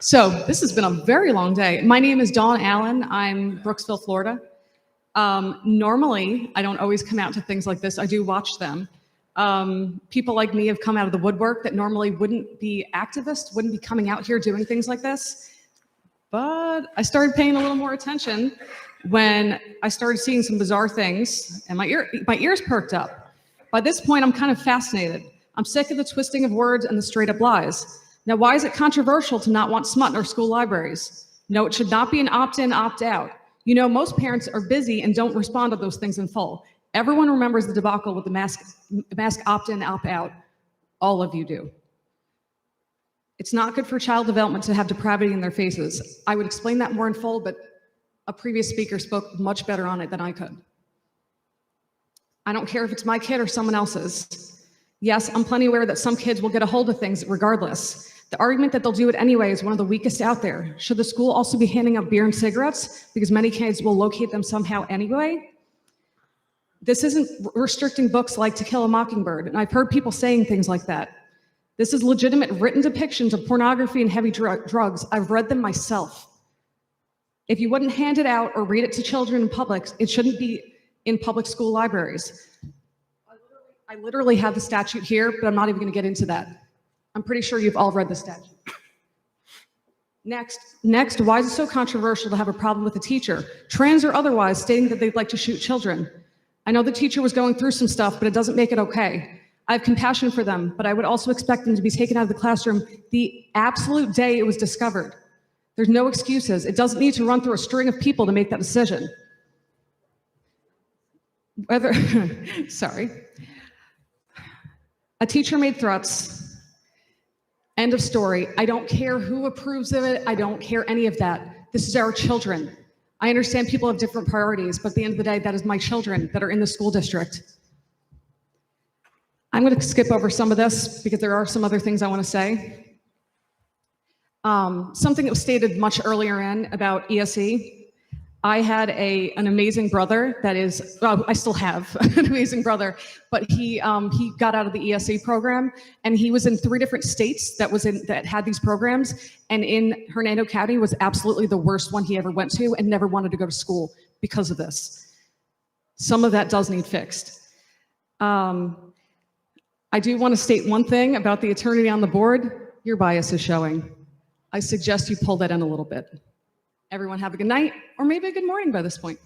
So this has been a very long day. My name is Dawn Allen. I'm Brooksville, Florida. Normally, I don't always come out to things like this. I do watch them. People like me have come out of the woodwork that normally wouldn't be activists, wouldn't be coming out here doing things like this. But I started paying a little more attention when I started seeing some bizarre things, and my ears perked up. By this point, I'm kind of fascinated. I'm sick of the twisting of words and the straight-up lies. Now, why is it controversial to not want smut in our school libraries? No, it should not be an opt-in, opt-out. You know, most parents are busy and don't respond to those things in full. Everyone remembers the debacle with the mask opt-in, opt-out. All of you do. It's not good for child development to have depravity in their faces. I would explain that more in full, but a previous speaker spoke much better on it than I could. I don't care if it's my kid or someone else's. Yes, I'm plenty aware that some kids will get a hold of things regardless. The argument that they'll do it anyway is one of the weakest out there. Should the school also be handing out beer and cigarettes because many kids will locate them somehow anyway? This isn't restricting books like To Kill a Mockingbird, and I've heard people saying things like that. This is legitimate written depictions of pornography and heavy drugs. I've read them myself. If you wouldn't hand it out or read it to children in public, it shouldn't be in public school libraries. I literally have the statute here, but I'm not even going to get into that. I'm pretty sure you've all read the statute. Next, why is it so controversial to have a problem with a teacher, trans or otherwise, stating that they'd like to shoot children? I know the teacher was going through some stuff, but it doesn't make it okay. I have compassion for them, but I would also expect them to be taken out of the classroom the absolute day it was discovered. There's no excuses. It doesn't need to run through a string of people to make that decision. Sorry. A teacher made threats. End of story. I don't care who approves of it. I don't care any of that. This is our children. I understand people have different priorities, but at the end of the day, that is my children that are in the school district. I'm going to skip over some of this because there are some other things I want to say. Something that was stated much earlier in about ESE. I had an amazing brother that is, well, I still have an amazing brother, but he got out of the ESE program, and he was in 3 different states that had these programs, and in Hernando County was absolutely the worst one he ever went to and never wanted to go to school because of this. Some of that does need fixed. I do want to state one thing about the attorney on the board. Your bias is showing. I suggest you pull that in a little bit. Everyone have a good night, or maybe a good morning by this point.